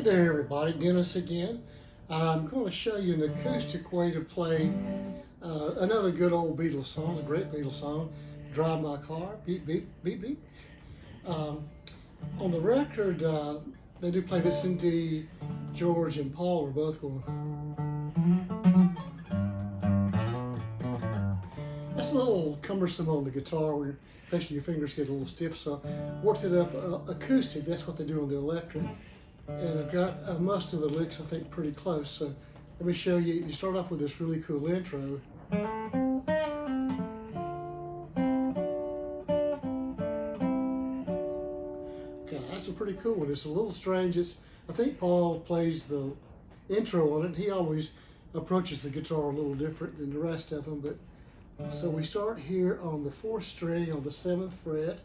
there everybody, Dennis again. I'm going to show you an acoustic way to play another good old Beatles song. It's a great Beatles song, Drive My Car, beep, beep, beep, beep. On the record, they do play this in D. George and Paul are both going. That's a little cumbersome on the guitar, where especially your fingers get a little stiff, so I worked it up acoustic. That's what they do on the electric. And I've got most of the licks, I think, pretty close. So let me show you. You start off with this really cool intro. Okay, that's a pretty cool one. It's a little strange. I think Paul plays the intro on it. He always approaches the guitar a little different than the rest of them. But so we start here on the 4th string on the 7th fret.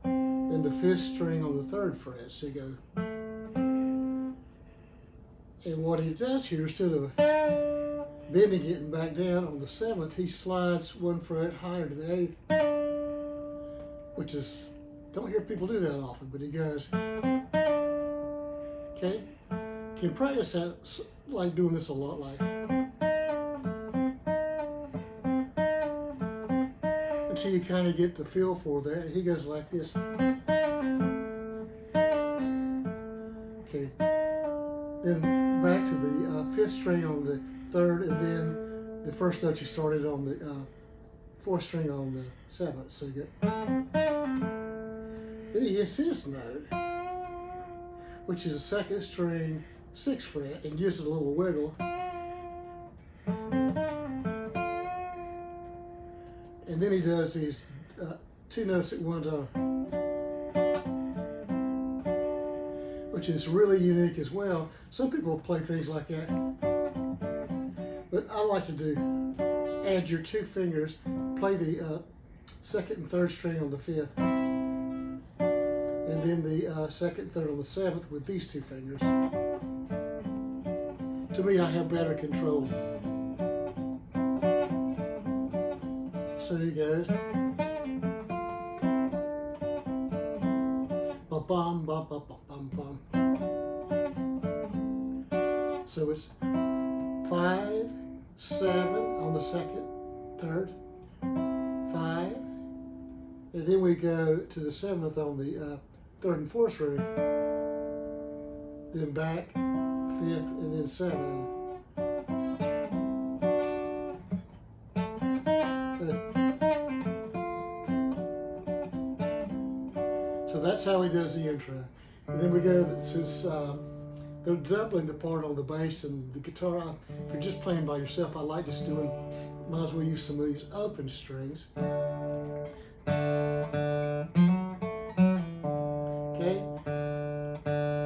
And the 5th string on the 3rd fret, so you go. And what he does here, instead of bending it and back down on the 7th, he slides 1 fret higher to the 8th, which is, don't hear people do that often, but he goes. Okay? Can practice that, like doing this a lot, like. Until you kind of get the feel for that. He goes like this. Okay, then back to the 5th string on the 3rd, and then the first note you started on the 4th string on the 7th. So you get. Then he hits this note, which is a 2nd string, 6th fret, and gives it a little wiggle. And then he does these 2 notes at one time, which is really unique as well. Some people play things like that, but I like to do, add your 2 fingers, play the 2nd and 3rd string on the 5th, and then the 2nd and 3rd on the 7th with these 2 fingers. To me, I have better control. So he goes. Ba-bum, ba-ba-bum-bum-bum. So it's 5, 7 on the 2nd, 3rd, 5, and then we go to the 7th on the 3rd and 4th string, then back, 5th, and then 7th. So that's how he does the intro. And then we go, since they're doubling the part on the bass and the guitar, if you're just playing by yourself, I like just doing, might as well use some of these open strings. Okay,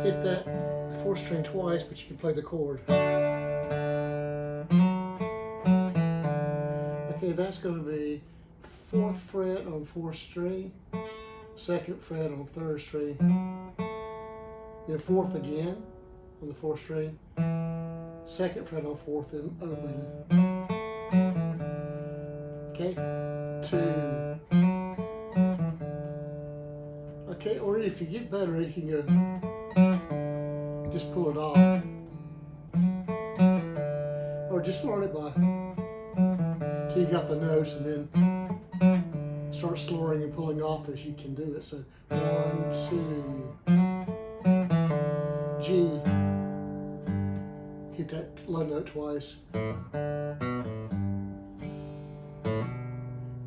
hit that 4th string twice, but you can play the chord. Okay, that's going to be 4th fret on 4th string, 2nd fret on 3rd string, then 4th again on the 4th string, 2nd fret on 4th, and open. Okay, 2. Okay, or if you get better, you can go, just pull it off, or just start it by, till you got the notes, and then start slurring and pulling off as you can do it. So 1, 2, G, hit that low note twice,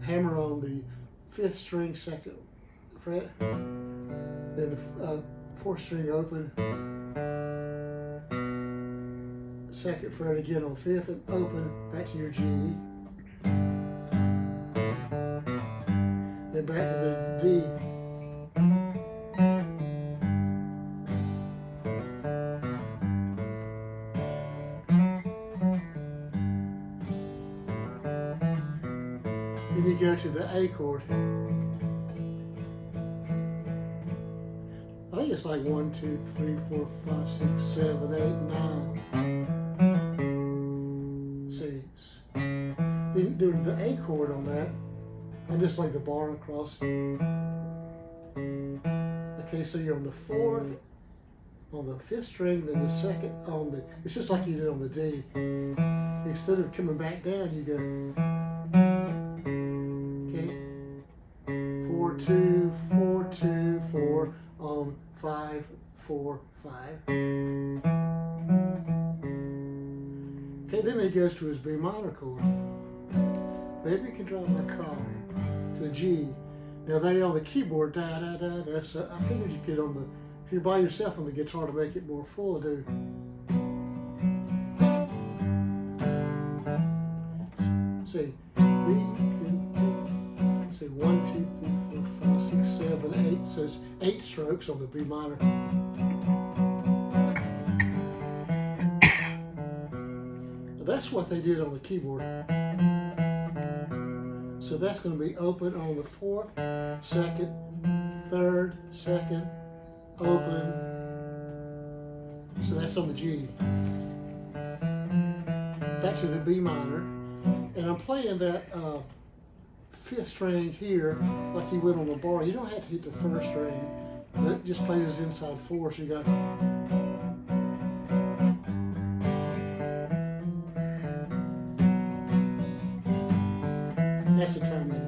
hammer on the 5th string, 2nd fret, then the 4th string open, 2nd fret again on 5th and open, back to your G. Then back to the D. Then you go to the A chord. I think it's like 1, 2, 3, 4, 5, 6, 7, 8, 9. See, then do the A chord on that. And just like the bar across. Okay, so you're on the 4th, on the fifth string, then the second on the, it's just like you did on the D. Instead of coming back down, you go, okay, 4, 2, 4, 2, 4 on 5, 4, 5. Okay, then he goes to his B minor chord. Baby can drive my car to the G. Now they on the keyboard, da da da da. So I figured you could on the, if you're by yourself on the guitar to make it more full, do. See, we can say 1, 2, 3, 4, 5, 6, 7, 8. So it's 8 strokes on the B minor. That's what they did on the keyboard. So that's going to be open on the 4th, 2nd, 3rd, 2nd, open. So that's on the G. Back to the B minor. And I'm playing that 5th string here like you would on the bar. You don't have to hit the 1st string, but just play those inside 4. So you got. That's the time. 1,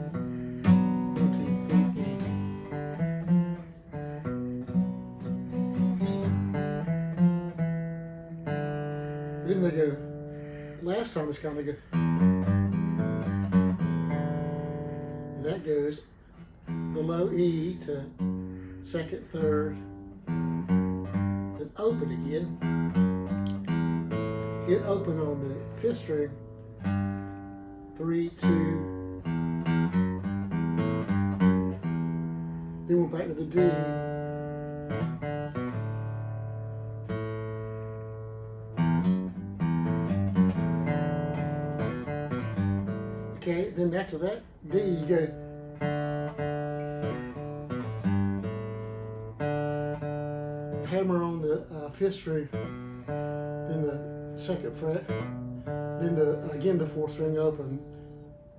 2, 3, 4. Then they go. Last time it's kind of go. That goes the low E to 2nd, 3rd, then open again. Hit open on the 5th string. 3, 2. Then we're back to the D. Okay, then after that D, you go. Hammer on the 5th string, then the 2nd fret, then again the 4th string open,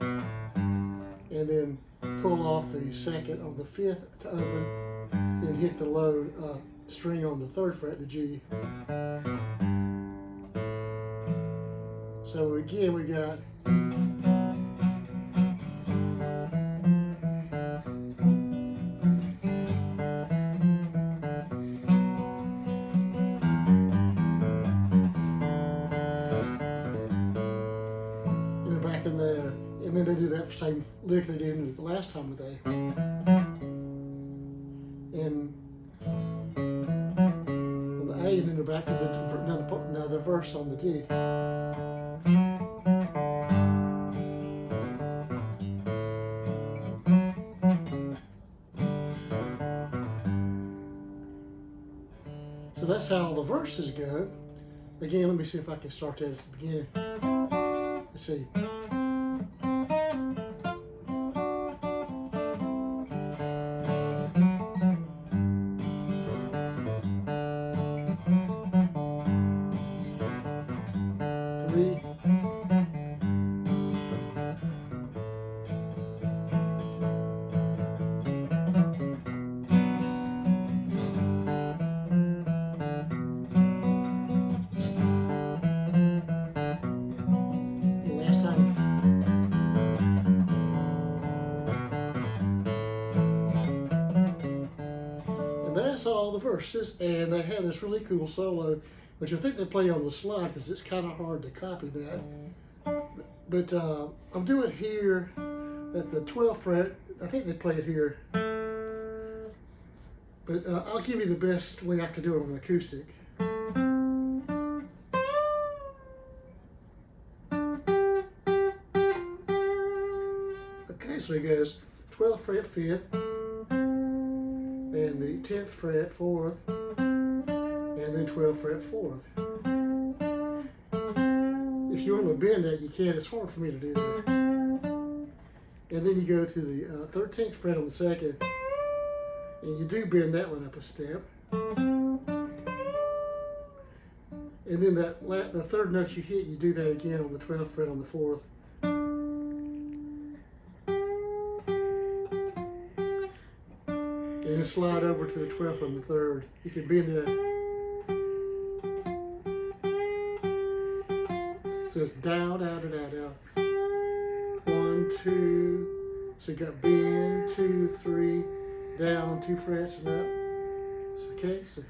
and then pull off the 2nd on the 5th to open, then hit the low string on the 3rd fret, the G. So again we got back in there, and then they do that same lick they did the last time with A. And on the A, and then they're back to another verse on the D. So that's how all the verses go. Again, let me see if I can start that at the beginning. Let's see. That's all the verses, and they have this really cool solo, which I think they play on the slide because it's kind of hard to copy that. But I'm doing it here at the 12th fret. I think they play it here. But I'll give you the best way I can do it on an acoustic. Okay, so it goes 12th fret 5th, and the 10th fret 4th, and then 12th fret 4th. If you want to bend that, you can. It's hard for me to do that. And then you go through the 13th fret on the 2nd, and you do bend that one up a step. And then the 3rd note you hit, you do that again on the 12th fret on the 4th. And then slide over to the 12th on the 3rd. You can bend that. So it's down, down, down, down, down. 1, 2. So you got bend, 2, 3, down 2 frets and up. So, okay, so.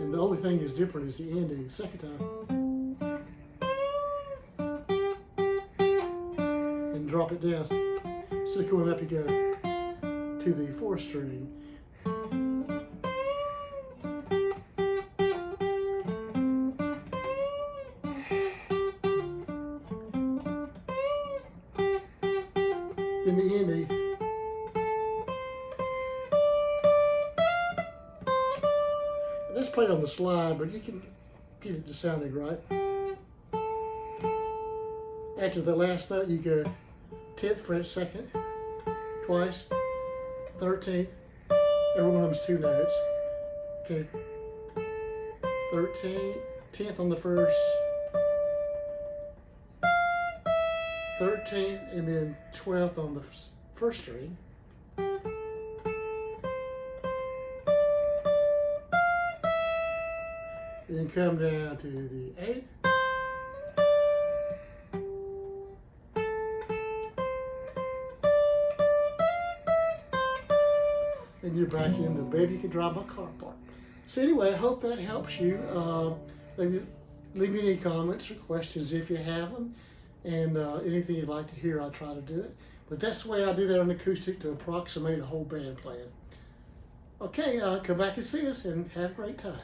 And the only thing is different is the ending. Second time. And drop it down. Instead of going up, you go to the 4th string. In the ending, that's played on the slide, but you can get it to sounding right. After the last note, you go 10th fret 2nd, twice, 13th. Every one of them's 2 notes. Okay, 13th, 10th on the 1st, 13th, and then 12th on the 1st string. And then come down to the 8th. And you're back in the Baby Can Drive My Car part. So anyway, I hope that helps you. Leave me any comments or questions if you have them. And anything you'd like to hear, I'll try to do it. But that's the way I do that on acoustic to approximate a whole band playing. Okay, come back and see us and have a great time.